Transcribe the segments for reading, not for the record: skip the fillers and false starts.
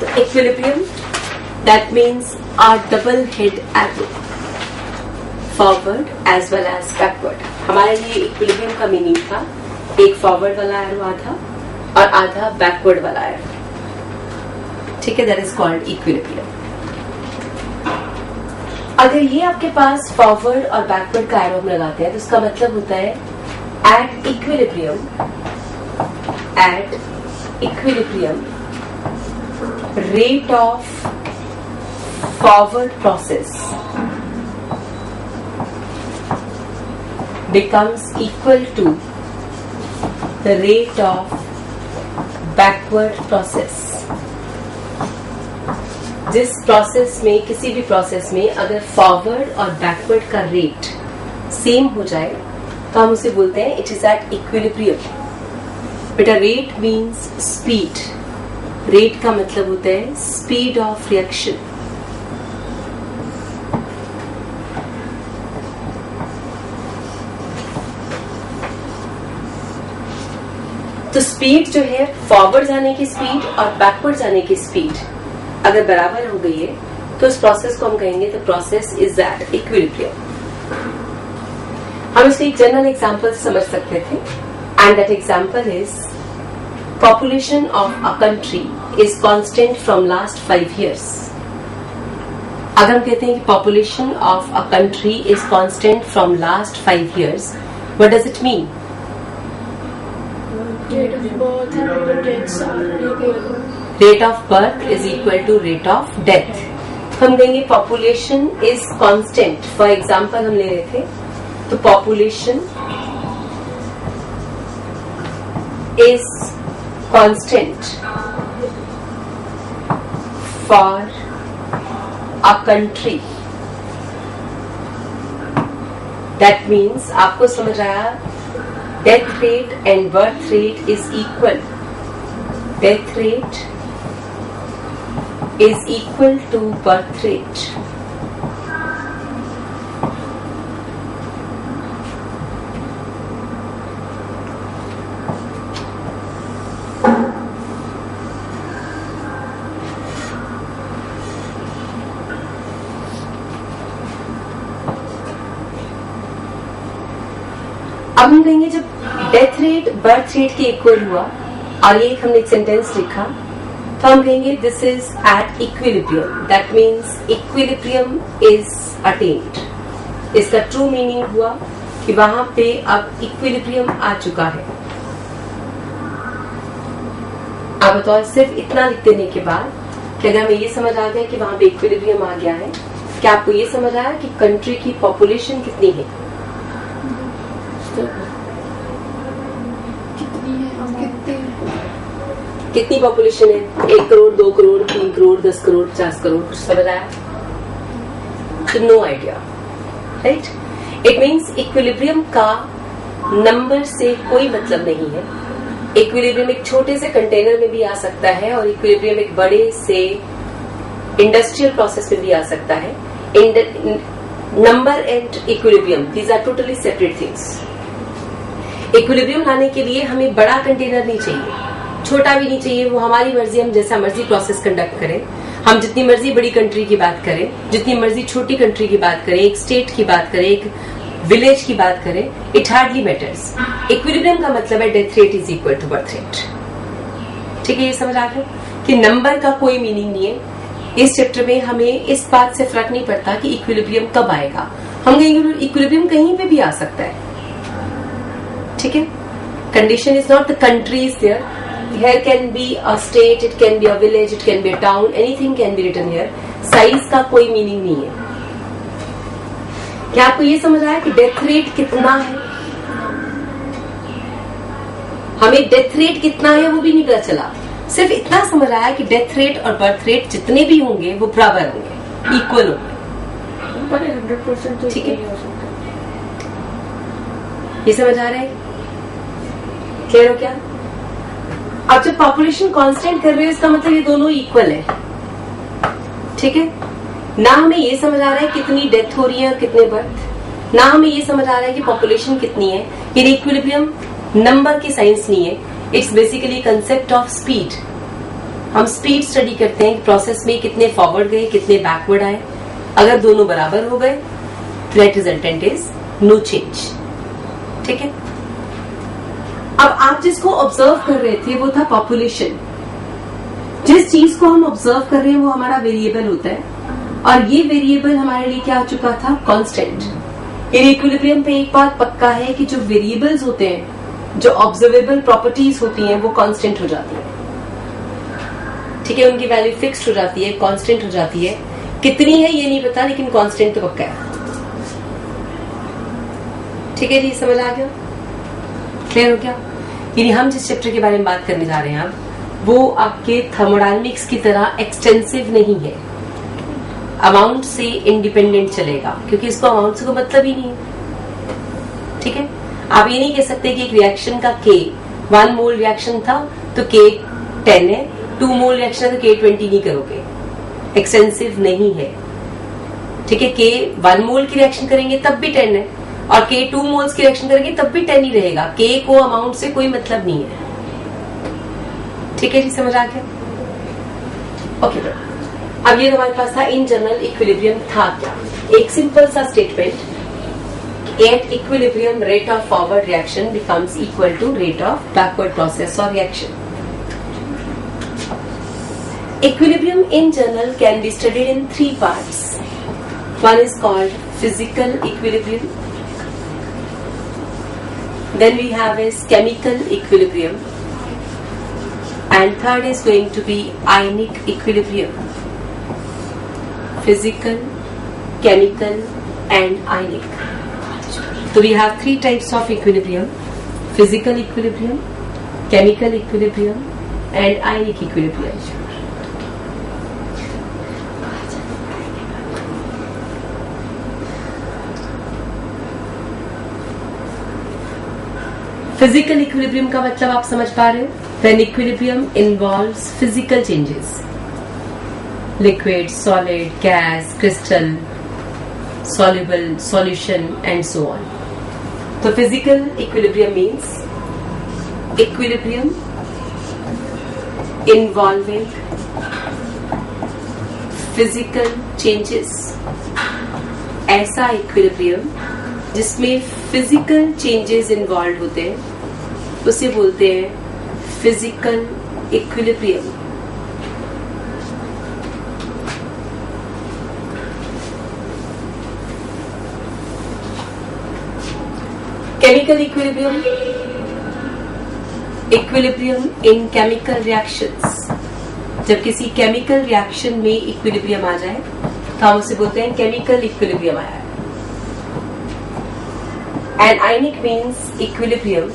तो equilibrium that means a double head arrow forward as well as backward. हमारे लिए equilibrium का meaning था एक फॉरवर्ड वाला एरो आधा और आधा बैकवर्ड वाला एरो. ठीक है, दैट इज कॉल्ड इक्विलिब्रियम. अगर ये आपके पास फॉरवर्ड और बैकवर्ड का एरो हम लगाते हैं तो उसका मतलब होता है eight equilibrium rate of forward process becomes equal to the rate of backward process. जिस प्रोसेस में, किसी भी प्रोसेस में अगर फॉरवर्ड और बैकवर्ड का रेट सेम हो जाए तो हम उसे बोलते हैं इट इज एट इक्विलिब्रियम. बेटा रेट मीन्स स्पीड. रेट का मतलब होता है स्पीड ऑफ रिएक्शन. तो स्पीड जो है फॉरवर्ड जाने की स्पीड और बैकवर्ड जाने की स्पीड अगर बराबर हो गई है तो उस प्रोसेस को हम कहेंगे the process is at equilibrium. हम इसको एक जनरल एग्जांपल से समझ सकते थे and that example is population of a country is constant from last 5 years. अगर हम कहते हैं कि population of a country is constant from last 5 years, what does it mean? Rate of birth is equal to rate of death. हम कहेंगे population is constant. For example हम ले रहे थे तो population is constant for a country. That means आपको समझ आया death rate and birth rate is equal. Death rate is equal to birth rate. अब हम कहेंगे जब डेथ रेट बर्थ रेट के इक्वल हुआ और ये हमने एक सेंटेंस लिखा तो हम कहेंगे this is at equilibrium. That means equilibrium is attend. इसका ट्रू मीनिंग हुआ कि वहां पे अब इक्विलिब्रियम आ चुका है. अब बताओ सिर्फ इतना लिख देने के बाद कि अगर हमें ये समझ आ गया कि वहां पे इक्विलिब्रियम आ गया है, क्या आपको ये समझ आया कि कंट्री की पॉपुलेशन कितनी है? कितनी पॉपुलेशन है? 1 करोड़, 2 करोड़, 3 करोड़, 10 करोड़, 50 करोड़, कुछ समझ आया? No idea, right? It means equilibrium का नंबर से कोई मतलब नहीं है. इक्विलिब्रियम एक छोटे से कंटेनर में भी आ सकता है और इक्विलिब्रियम एक बड़े से इंडस्ट्रियल प्रोसेस में भी आ सकता है. Number and equilibrium these are totally separate things. Equilibrium लाने के लिए हमें बड़ा कंटेनर नहीं चाहिए, छोटा भी नहीं चाहिए. वो हमारी मर्जी, हम जैसा मर्जी प्रोसेस कंडक्ट करें. हम जितनी मर्जी बड़ी कंट्री की बात करें, जितनी मर्जी छोटी कंट्री की बात करें, एक स्टेट की बात करें, एक विलेज की बात करें, इट हार्डली मैटर्स. इक्विलिब्रियम का मतलब है death rate is equal to birth rate. ठीक है, ये समझ आ गया कि नंबर का कोई मीनिंग नहीं है. इस चैप्टर में हमें इस बात से फर्क नहीं पड़ता कि इक्विलिब्रियम कब आएगा. हम कहेंगे इक्विलिब्रियम कहीं पे भी आ सकता है. ठीक है, condition is not the country is there. Here can be a state, it can be a village, it can be a town, anything can be written here. Size का कोई मीनिंग नहीं है. क्या आपको ये समझ आया कि डेथ रेट कितना है? हमें डेथ रेट कितना है वो भी नहीं पता चला. सिर्फ इतना समझ आया कि डेथ रेट और बर्थ रेट जितने भी होंगे वो बराबर होंगे, इक्वल होंगे. 100% ठीक है, ये समझ आ रहा है? क्लियर हो क्या? अब जब पॉपुलेशन कांस्टेंट कर रहे हो इसका मतलब ये दोनों इक्वल है. ठीक है, ना हमें ये समझ आ रहा है कितनी डेथ हो रही है और कितने बर्थ, ना हमें ये समझ आ रहा है कि पॉपुलेशन कितनी है. ये इक्विलिब्रियम नंबर की साइंस नहीं है. It's basically concept of speed. हम स्पीड स्टडी करते हैं कि प्रोसेस में कितने फॉरवर्ड गए, कितने बैकवर्ड आए. अगर दोनों बराबर हो गए, net resultant is no change. ठीक है. अब आप जिसको ऑब्जर्व कर रहे थे वो था पॉपुलेशन. जिस चीज को हम ऑब्जर्व कर रहे हैं वो हमारा वेरिएबल होता है, और ये वेरिएबल हमारे लिए क्या आ चुका था? कांस्टेंट. इन इक्विलिब्रियम पे एक बात पक्का है कि जो वेरिएबल्स होते हैं, जो ऑब्जर्वेबल प्रॉपर्टीज होती हैं, वो कांस्टेंट हो जाती है. ठीक है, उनकी वैल्यू फिक्स्ड हो जाती है, कांस्टेंट हो जाती है. कितनी है ये नहीं पता, लेकिन कांस्टेंट तो पक्का है. ठीक है जी, समझ आ गया? क्लियर हो गया? यानी हम जिस चैप्टर के बारे में बात करने जा रहे हैं अब, वो आपके थर्मोडायनेमिक्स की तरह एक्सटेंसिव नहीं है. अमाउंट से इंडिपेंडेंट चलेगा, क्योंकि इसको अमाउंट से कोई मतलब ही नहीं है. ठीक है. आप ये नहीं कह सकते कि एक रिएक्शन का K 1 मोल रिएक्शन था तो K 10 है, 2 मोल रिएक्शन है तो K 20 नहीं करोगे. एक्सटेंसिव नहीं है. ठीक है. K 1 मोल की रिएक्शन करेंगे तब भी 10 है, और K 2 मोल्स की रिएक्शन करेंगे तब भी 10 ही रहेगा. K को अमाउंट से कोई मतलब नहीं है. ठीक है जी, समझ आ गया? ओके. अब ये हमारे पास था इन जनरल इक्विलिब्रियम था क्या. एक सिंपल सा statement, at equilibrium rate of forward reaction becomes equal to rate of backward process और reaction. Equilibrium in general can be studied in 3 parts. One is called physical equilibrium. Then we have is chemical equilibrium. And third is going to be ionic equilibrium. Physical, chemical and ionic. So we have 3 types of equilibrium. Physical equilibrium, chemical equilibrium and ionic equilibrium. Physical equilibrium का मतलब आप समझ पा रहे हो. When equilibrium involves physical changes, liquid, solid, gas, crystal, soluble, solution and so on. तो physical equilibrium means equilibrium involving physical changes. ऐसा equilibrium जिसमें फिजिकल चेंजेस इन्वॉल्व होते हैं उसे बोलते हैं physical equilibrium. Chemical equilibrium, equilibrium इन केमिकल रिएक्शंस. जब किसी केमिकल रिएक्शन में इक्विलिब्रियम आ जाए तो हम उसे बोलते हैं केमिकल इक्विलिब्रियम आया है. And ionic means equilibrium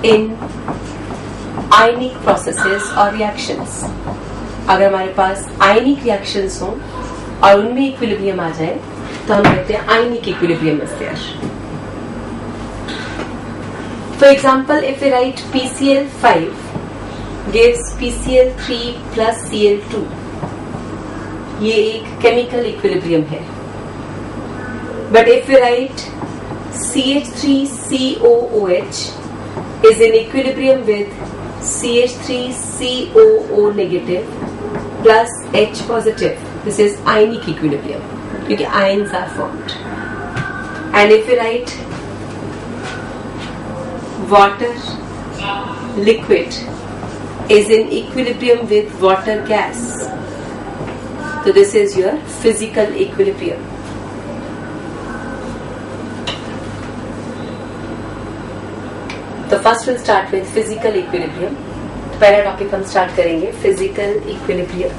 in ionic processes or reactions. अगर हमारे पास ionic reactions हो और उनमें equilibrium आ जाए तो हम कहते हैं ionic equilibrium is there. For example, if we write PCl5 gives PCl3 plus Cl2, ये एक chemical equilibrium है. But if we write CH3COOH is in equilibrium with CH3COO negative plus H positive. This is ionic equilibrium because ions are formed. And if we write water liquid is in equilibrium with water gas, so this is your physical equilibrium. तो first will start with physical equilibrium. तो पहला topic हम start करेंगे physical equilibrium.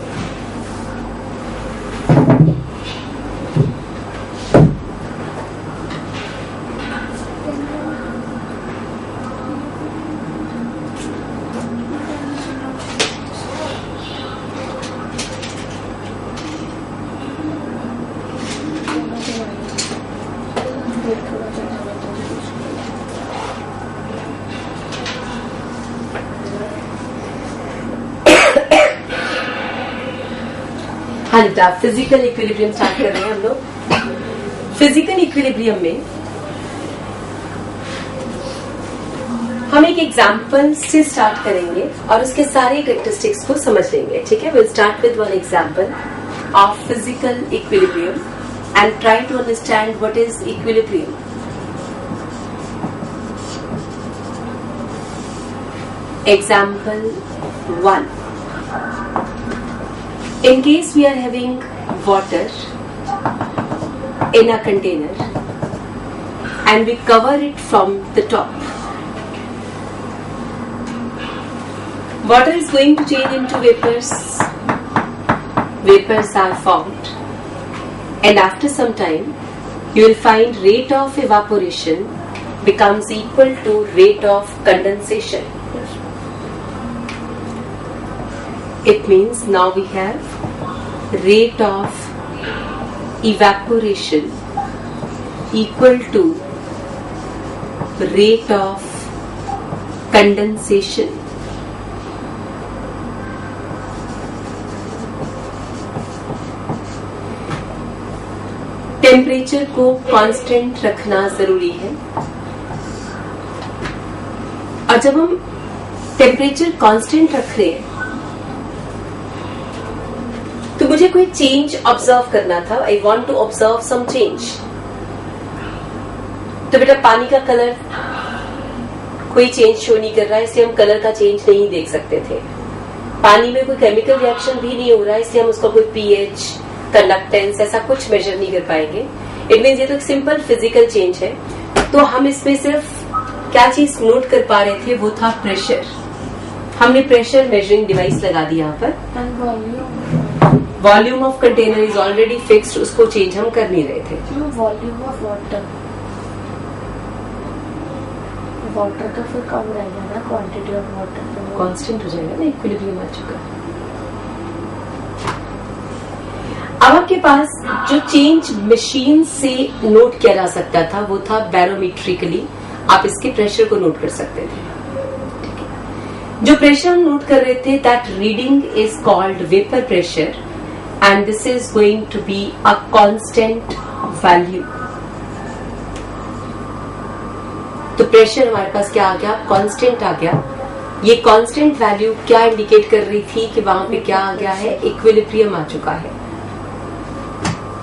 हाँ जी, आप physical equilibrium start कर रहे हैं हम लोग. फिजिकल इक्विलिब्रियम में हम एक एग्जाम्पल से स्टार्ट करेंगे और उसके सारे कैरेक्टरिस्टिक्स को समझ लेंगे. ठीक है, will start with one example of physical equilibrium and try to understand what is equilibrium. Example 1. In case we are having water in a container and we cover it from the top, water is going to change into vapors. Vapors are formed, and after some time you will find rate of evaporation becomes equal to rate of condensation. It means now we have rate of evaporation equal to rate of condensation. Temperature को constant रखना जरूरी है, और जब हम temperature constant रख रहे हैं तो मुझे कोई चेंज ऑब्जर्व करना था. I want to observe some change. तो बेटा पानी का कलर कोई चेंज शो नहीं कर रहा है, इसलिए हम कलर का चेंज नहीं देख सकते थे. पानी में कोई केमिकल रिएक्शन भी नहीं हो रहा है, इसलिए हम उसका कोई पीएच, कंडक्टेंस ऐसा कुछ मेजर नहीं कर पाएंगे. इट मीन्स ये तो एक सिंपल फिजिकल चेंज है. तो हम इसमें सिर्फ क्या चीज नोट कर पा रहे थे, वो था प्रेशर. हमने प्रेशर मेजरिंग डिवाइस लगा दी यहाँ पर. Volume of container is already fixed, उसको चेंज हम कर नहीं रहे थे. वॉल्यूम ऑफ वाटर, वाटर तो फिर कम रहेगा ना, क्वांटिटी ऑफ वाटर कांस्टेंट हो जाएगा ना, इक्विलिब्रियम आ चुका. अब आपके पास जो चेंज मशीन से नोट किया जा सकता था वो था बैरोमीट्रिकली. आप इसके प्रेशर को नोट कर सकते थे. जो प्रेशर हम नोट कर रहे थे, that reading is called vapour pressure and this is going to be a constant value. तो प्रेशर हमारे पास क्या आ गया, कांस्टेंट आ गया. ये कांस्टेंट वैल्यू क्या इंडिकेट कर रही थी कि वहां पे क्या आ गया है, इक्विलिब्रियम आ चुका है.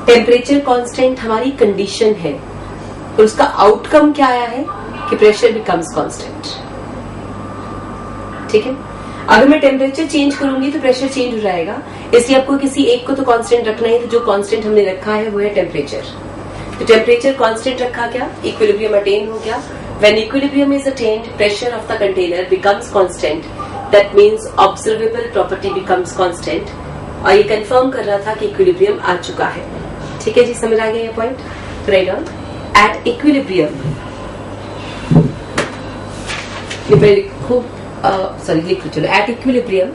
टेम्परेचर कांस्टेंट हमारी कंडीशन है और उसका आउटकम क्या आया है कि प्रेशर बिकम्स कांस्टेंट. ठीक है, अगर मैं टेम्परेचर चेंज करूंगी तो प्रेशर चेंज हो जाएगा, इसलिए आपको किसी एक को तो कांस्टेंट रखना है. तो जो कांस्टेंट हमने रखा है वो है टेम्परेचर. तो टेम्परेचर कांस्टेंट रखा गया, इक्विलिब्रियम अटेन हो गया. When equilibrium is attend, pressure of the container becomes constant. That means observable property becomes constant. और ये कंफर्म कर रहा था कि इक्विलिब्रियम आ चुका है. ठीक है जी, समझ आ गया ये point. Write down at equilibrium. ये पहले खूब लिख लो. चलो, at equilibrium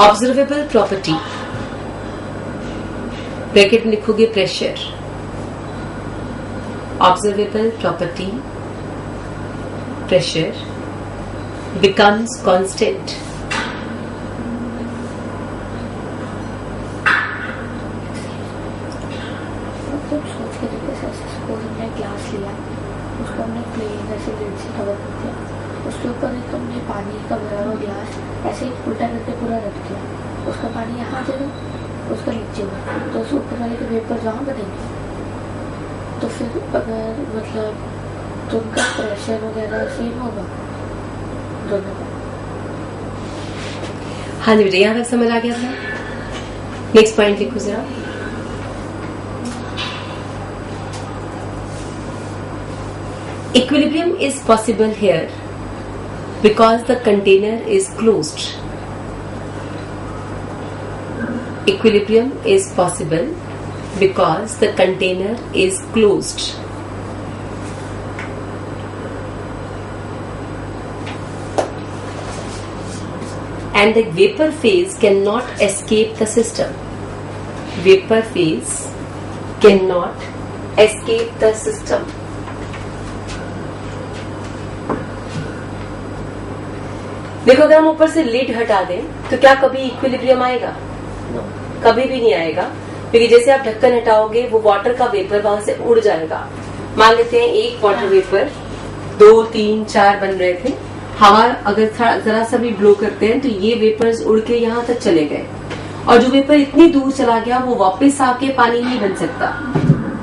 observable property, bracket में लिखोगे pressure, observable property pressure becomes constant. Glass लिया, उसको हमने प्लेन ऐसे लिड से कवर कर दिया, उसके ऊपर एक हमने पानी का भरा हुआ ग्लास ऐसे उल्टा करके पूरा रख दिया. उसका पानी यहाँ चलो, उसका नीचे हो, तो उस ऊपर वाले के वेपर वहाँ बनेंगे. तो फिर अगर मतलब तो उनका प्रेशर वगैरह सेम होगा दोनों का. हाँ जी बेटा, यहाँ तक समझ आ गया था. नेक्स्ट पॉइंट लिखो जरा. Equilibrium is possible here because the container is closed. Equilibrium is possible because the container is closed. And the vapor phase cannot escape the system. Vapor phase cannot escape the system. देखो, अगर हम ऊपर से lid हटा दें तो क्या कभी इक्विलिब्रियम आएगा? कभी भी नहीं आएगा, क्योंकि जैसे आप ढक्कन हटाओगे वो वाटर का वेपर वहां से उड़ जाएगा. मान लेते हैं एक वाटर वेपर 2, 3, 4 बन रहे थे, हवा अगर जरा सा भी ब्लो करते हैं तो ये वेपर्स उड़ के यहाँ तक चले गए, और जो वेपर इतनी दूर चला गया वो वापस आके पानी नहीं बन सकता,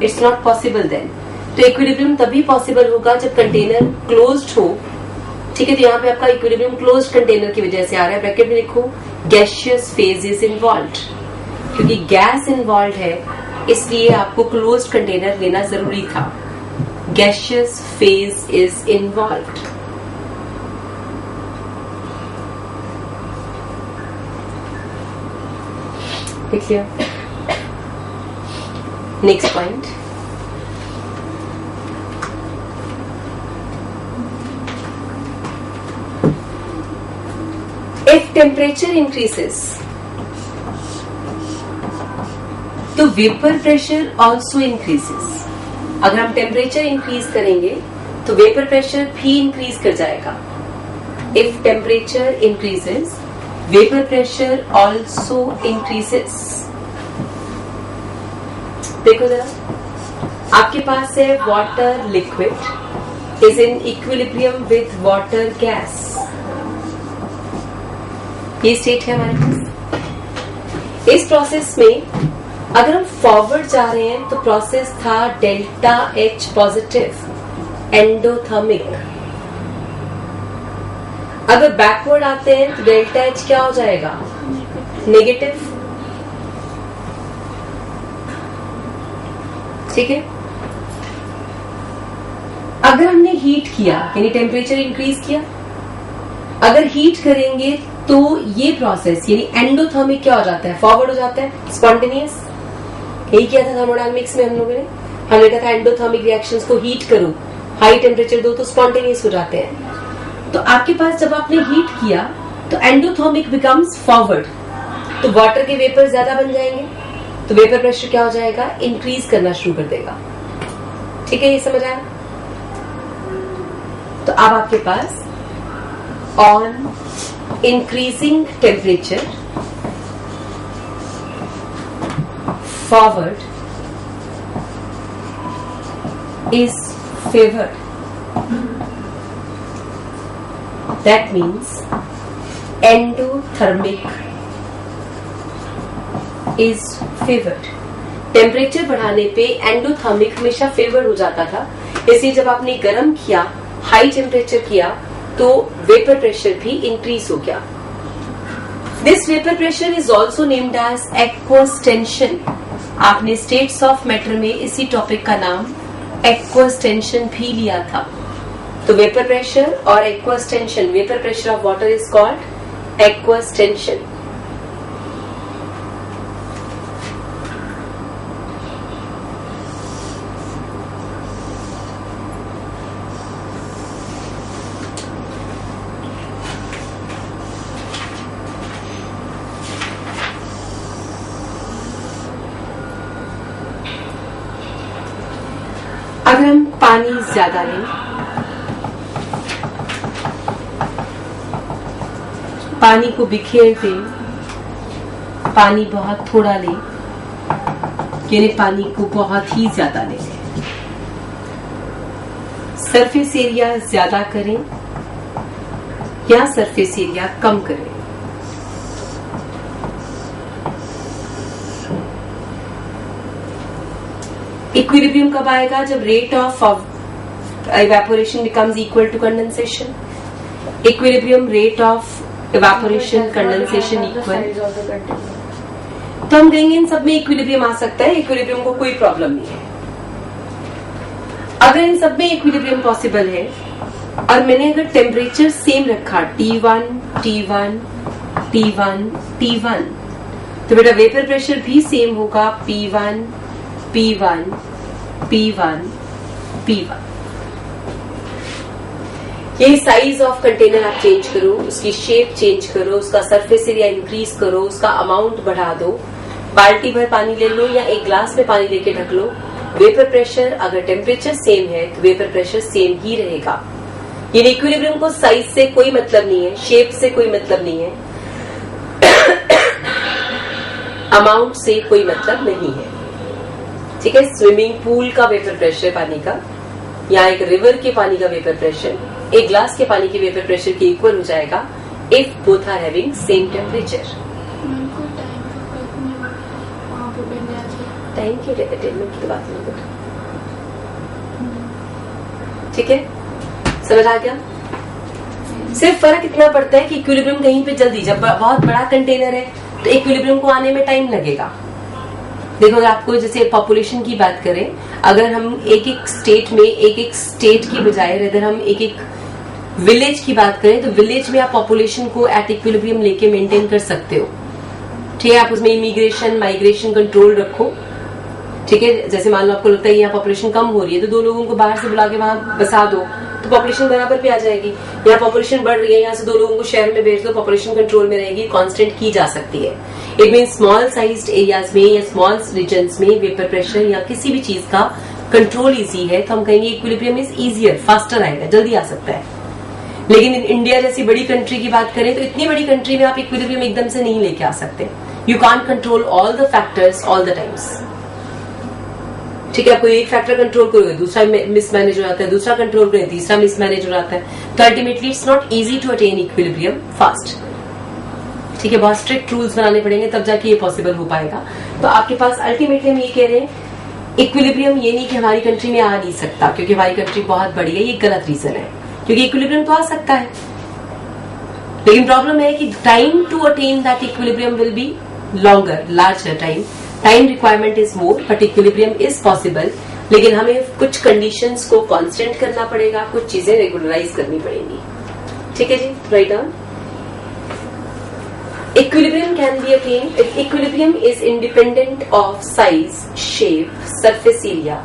इट्स नॉट पॉसिबल देन। तो इक्विलिब्रियम तभी पॉसिबल होगा जब कंटेनर क्लोज्ड हो, ठीक है। तो यहाँ पे आपका इक्विलिब्रियम क्लोज्ड कंटेनर की वजह से आ रहा है, ब्रैकेट में लिखो गैसियस फेज इज इन्वॉल्व्ड, क्योंकि गैस इन्वॉल्व है इसलिए आपको क्लोज्ड कंटेनर लेना जरूरी था। Gaseous phase is involved. लिख लिया। Next point, if temperature increases तो वेपर प्रेशर ऑल्सो इंक्रीजेस। अगर हम टेम्परेचर इंक्रीज करेंगे तो वेपर प्रेशर भी इंक्रीज कर जाएगा। If temperature increases vapour pressure also increases. देखो जरा, आपके पास है water liquid is in equilibrium with water gas, ये स्टेट है हमारे पास। इस प्रोसेस में अगर हम फॉरवर्ड जा रहे हैं तो प्रोसेस था डेल्टा एच पॉजिटिव, एंडोथर्मिक। अगर बैकवर्ड आते हैं तो डेल्टा एच क्या हो जाएगा, नेगेटिव, ठीक है। अगर हमने हीट किया यानी टेम्परेचर इंक्रीज किया, अगर हीट करेंगे तो ये प्रोसेस यानी एंडोथर्मिक क्या हो जाता है, फॉरवर्ड हो जाता है, स्पॉन्टेनियस। यही किया था थर्मोडायनामिक्स में हम लोगों ने, हमने कहा था एंडोथर्मिक रिएक्शंस को हीट करो, हाई टेम्परेचर दो तो स्पॉन्टेनियस हो जाते हैं। तो आपके पास जब आपने हीट किया तो एंडोथर्मिक बिकम्स फॉरवर्ड, तो वाटर के वेपर ज्यादा बन जाएंगे, तो वेपर प्रेशर क्या हो जाएगा, इंक्रीज करना शुरू कर देगा। ठीक है, ये समझ आया। तो अब आपके pass on increasing temperature forward is favored. That means endothermic is favored. Temperature बढ़ाने पे एंडोथर्मिक हमेशा फेवर हो जाता था, इसलिए जब आपने गर्म किया, हाई टेम्परेचर किया, तो वेपर प्रेशर भी इंक्रीज हो गया। This vapour pressure is also named as aqueous tension. आपने स्टेट्स ऑफ मैटर में इसी टॉपिक का नाम एक्वस टेंशन भी लिया था। तो वेपर प्रेशर और aqueous tension, vapour pressure of water is called aqueous tension. अगर हम पानी ज्यादा लें, पानी को बिखेर दें, पानी बहुत थोड़ा लें, यानी पानी को बहुत ही ज्यादा लें, सरफेस एरिया ज्यादा करें या सरफेस एरिया कम करें, इक्विलिब्रियम कब आएगा, जब rate of evaporation becomes equal to condensation. Equilibrium, rate of evaporation, condensation equal. तो हम कहेंगे इन सब में इक्विलिब्रियम आ सकता है, इक्विलिब्रियम को कोई प्रॉब्लम नहीं है। अगर इन सब में इक्विलिब्रियम पॉसिबल है और मैंने अगर टेम्परेचर सेम रखा T1, T1, T1, T1, तो बेटा वेपर प्रेशर भी सेम होगा P1, P1, P1, P1। ये साइज ऑफ कंटेनर आप चेंज करो, उसकी शेप चेंज करो, उसका सरफेस एरिया इंक्रीज करो, उसका अमाउंट बढ़ा दो, बाल्टी भर पानी ले लो या एक ग्लास में पानी लेके ढक लो, वेपर प्रेशर अगर टेम्परेचर सेम है तो वेपर प्रेशर सेम ही रहेगा। ये इक्विलिब्रियम को साइज से कोई मतलब नहीं है, शेप से कोई मतलब नहीं है, अमाउंट से कोई मतलब नहीं है। ठीक है, स्विमिंग पूल का वेपर प्रेशर पानी का या एक रिवर के पानी का वेपर प्रेशर एक ग्लास के पानी के वेपर प्रेशर के इक्वल हो जाएगा if both are having same temperature. Time की अटेनमेंट की बात नहीं करते, ठीक है, समझ आ गया। सिर्फ फर्क इतना पड़ता है कि इक्विलिब्रियम कहीं पे जल्दी, जब बहुत बड़ा कंटेनर है तो इक्विलिब्रियम को आने में टाइम लगेगा। देखो अगर आपको जैसे पॉपुलेशन की बात करें, अगर हम एक एक स्टेट की बजाय अगर हम एक एक विलेज की बात करें तो विलेज में आप पॉपुलेशन को एट इक्विलिब्रियम लेके मेंटेन कर सकते हो, ठीक है। आप उसमें इमिग्रेशन माइग्रेशन कंट्रोल रखो, ठीक है। जैसे मान लो आपको लगता है यहाँ पॉपुलेशन कम हो रही है तो 2 लोगों को बाहर से बुला के वहां बसा दो तो पॉपुलेशन बराबर पे आ जाएगी। यहाँ पॉपुलेशन बढ़ रही है, यहाँ से 2 लोगों को शहर में भेज दो, पॉपुलेशन कंट्रोल में रहेगी, कांस्टेंट की जा सकती है। It mean small sized areas में या स्मॉल रीजन्स में वेपर प्रेशर या किसी भी चीज का कंट्रोल इजी है तो हम कहेंगे इक्विलिब्रियम इज इजियर, फास्टर आएगा, जल्दी आ सकता है। लेकिन इंडिया जैसी बड़ी कंट्री की बात करें तो इतनी बड़ी कंट्री में आप इक्विलिब्रियम एकदम से नहीं लेके आ सकते। You can't control all the factors all the times, ठीक है। आपको एक फैक्टर कंट्रोल करोगे दूसरा मिसमैनेज हो जाता है, दूसरा कंट्रोल करोगे तीसरा मिसमैनेज हो जाता है, तो ultimately it's not easy to attain equilibrium fast, ठीक है। बहुत स्ट्रिक्ट रूल्स बनाने पड़ेंगे तब जाके ये पॉसिबल हो पाएगा। तो आपके पास अल्टीमेटली हम ये कह रहे हैं इक्विलिब्रियम ये नहीं कि हमारी कंट्री में आ नहीं सकता क्योंकि हमारी कंट्री बहुत बड़ी है, ये गलत रीजन है, क्योंकि इक्विलिब्रियम तो आ सकता है लेकिन प्रॉब्लम है कि time to attain that equilibrium will be longer, larger time requirement is more, but equilibrium is possible. लेकिन हमें कुछ कंडीशंस को कांस्टेंट करना पड़ेगा, कुछ चीजें रेगुलराइज करनी पड़ेंगी, ठीक है जी। Write down. Equilibrium can be attained. Equilibrium is independent of size, shape, surface area.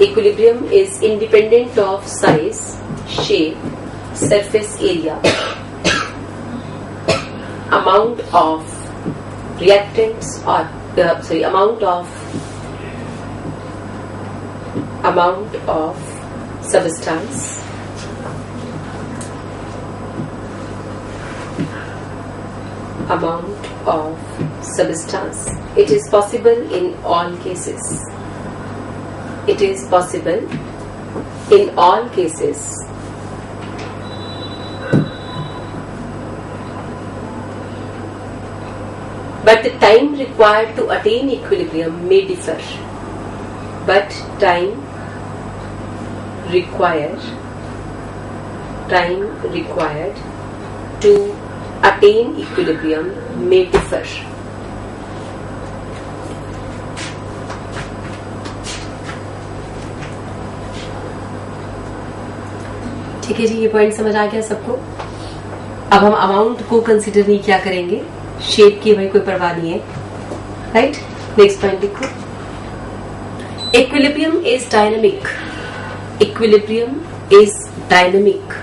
Equilibrium is independent of size, shape, surface area, amount of reactants or amount of substance. Amount of substance. It is possible in all cases. It is possible in all cases. But the time required to attain equilibrium may differ. But time required to attain equilibrium may differ. ठीक है जी, ये point समझ आ गया सबको। अब हम amount को consider नहीं क्या करेंगे, शेप की भाई कोई परवाह नहीं है, राइट। नेक्स्ट पॉइंट देखो, equilibrium is dynamic. Equilibrium is dynamic.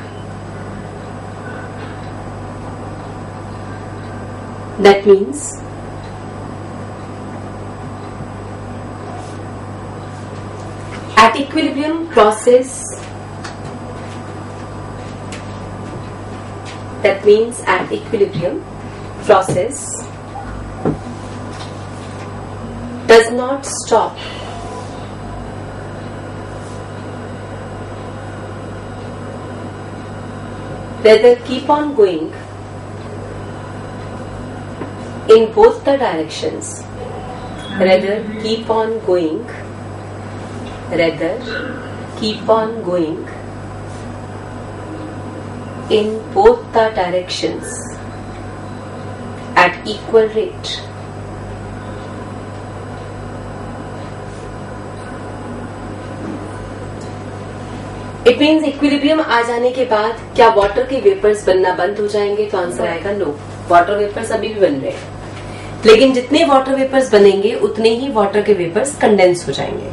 That means at equilibrium process, that means at equilibrium process does not stop. Rather keep on going in both the directions. Rather keep on going in both the directions at equal rate. It means equilibrium आ जाने के बाद क्या water के vapours बनना बंद हो जाएंगे? तो आंसर आएगा नो, वाटर वेपर्स अभी भी बन रहे हैं, लेकिन जितने वाटर वेपर्स बनेंगे उतने ही वाटर के वेपर्स कंडेंस हो जाएंगे।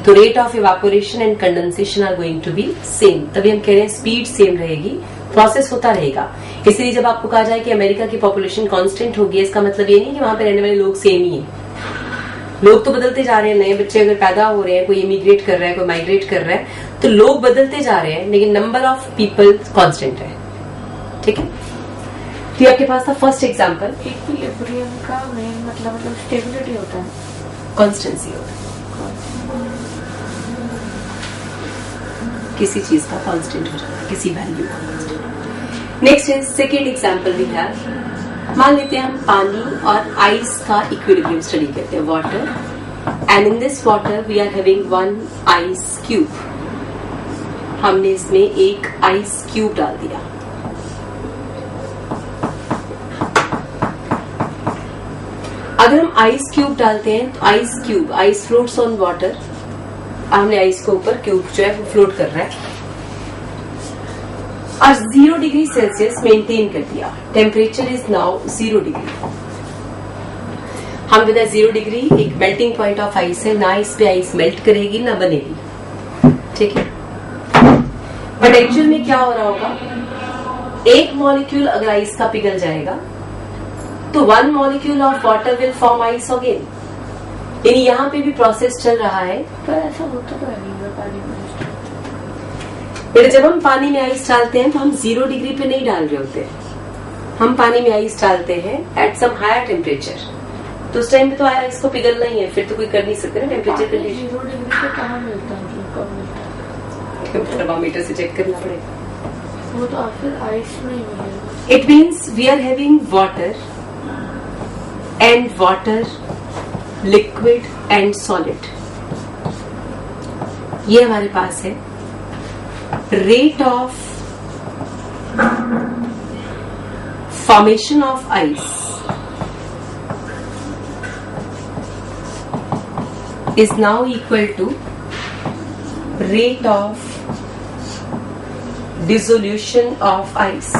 तो rate of evaporation and condensation are going to be same, तभी हम कह रहे हैं स्पीड सेम रहेगी, प्रोसेस होता रहेगा। इसलिए जब आपको कहा जाए कि अमेरिका की पॉपुलेशन कांस्टेंट होगी, इसका मतलब ये नहीं कि वहां पे रहने वाले लोग सेम ही हैं। लोग तो बदलते जा रहे हैं, नए बच्चे अगर पैदा हो रहे हैं, कोई इमिग्रेट कर रहा है, कोई माइग्रेट कर रहा है, तो लोग बदलते जा रहे हैं, लेकिन नंबर ऑफ पीपल कांस्टेंट है। ठीक है, तो आपके पास था फर्स्ट एग्जांपल। इक्विलिब्रियम का मेन मतलब स्टेबिलिटी होता है, कांस्टेंसी होता है। किसी चीज का कांस्टेंट हो जाता है, किसी वैल्यू का constant. Next is second example we have, मान लेते हैं हम पानी और आइस का इक्विलिब्रियम स्टडी करते हैं, water, and in this water we are having one ice cube. हमने इसमें एक आइस क्यूब डाल दिया। अगर हम आइस क्यूब डालते हैं तो ice cube, ice floats on water, हमने आइस के ऊपर क्यूब जो है वो फ्लोट कर रहा है और 0 डिग्री सेल्सियस मेंटेन कर दिया। Temperature is now 0 degree. हम बताए 0 डिग्री एक मेल्टिंग पॉइंट ऑफ आइस है, ना इस पे आइस मेल्ट करेगी ना बनेगी, ठीक है। बट एक्चुअल में क्या हो रहा होगा, एक मॉलिक्यूल अगर आइस का पिघल जाएगा तो 1 molecule of water will form ice again. यानी यहाँ पे भी प्रोसेस चल रहा है। पर ऐसा होता तो नहीं पानी में। फिर जब हम पानी में आइस डालते हैं तो हम 0 डिग्री पे नहीं डाल रहे होते, हम पानी में आइस डालते हैं एट सम हायर टेम्परेचर। तो उस टाइम पे तो आइस को पिघलना ही है, फिर तो कोई कर नहीं सकते ना टेम्परेचर कंडीशन। 0 डिग्री पे कहाँ मिलता है, कब मिलता है? थर्मामीटर से चेक करना पड़ेगा। वो तो फिर आइस में ही मिलेगा। It means we are having water and water, liquid and solid. ये हमारे पास है। Rate of formation of ice is now equal to rate of dissolution of ice।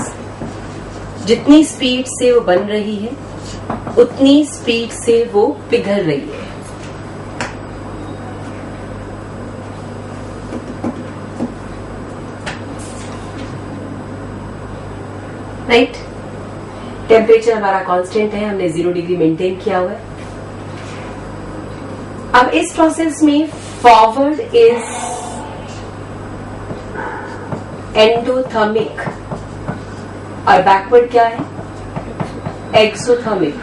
जितनी स्पीड से वो बन रही है उतनी स्पीड से वो पिघल रही है। राइट, टेम्परेचर हमारा कांस्टेंट है, हमने 0 डिग्री मेंटेन किया हुआ है। अब इस प्रोसेस में फॉरवर्ड इज एंडोथर्मिक और बैकवर्ड क्या है, exothermic.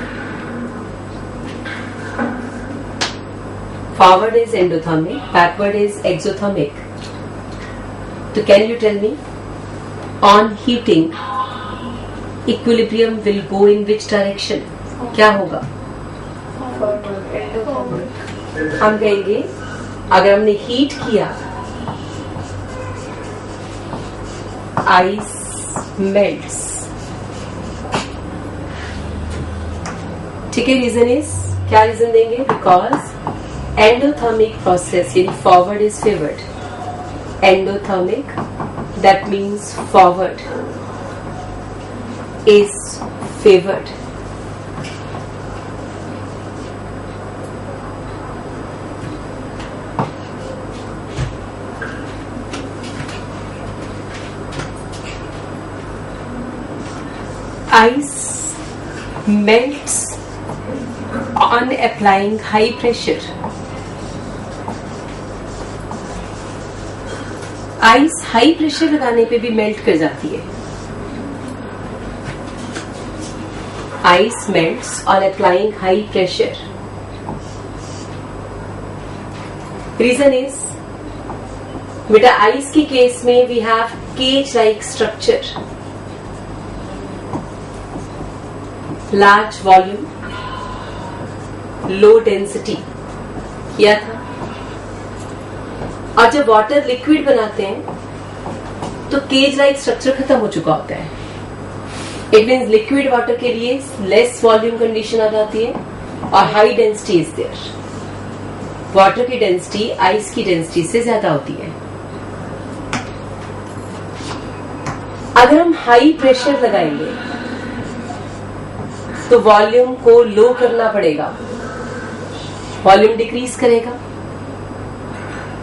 Forward is endothermic, backward is exothermic. तो can you tell me, on heating equilibrium will go in which direction? क्या होगा? हम कहेंगे अगर हमने हीट किया, आइस मेल्ट्स, ठीक है। रीजन इज, क्या रीजन देंगे? बिकॉज एंडोथर्मिक प्रोसेस यानी forward is favoured. Endothermic that means forward is favoured. Ice melts on applying high pressure. Ice high pressure लगाने पे भी मेल्ट कर जाती है। Ice melts on applying high pressure. Reason is, बेटा ice की case में we have cage like structure, large volume, low density किया था। और जब वाटर लिक्विड बनाते हैं तो केज लाइक स्ट्रक्चर खत्म हो चुका होता है। इट मीन्स लिक्विड वाटर के लिए लेस वॉल्यूम कंडीशन आ जाती है और high density is there. Water की डेंसिटी आइस की डेंसिटी से ज्यादा होती है। अगर हम हाई प्रेशर लगाएंगे तो वॉल्यूम को लो करना पड़ेगा, वॉल्यूम डिक्रीज करेगा,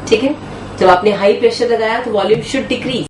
ठीक है। जब आपने हाई प्रेशर लगाया तो वॉल्यूम शुड डिक्रीज,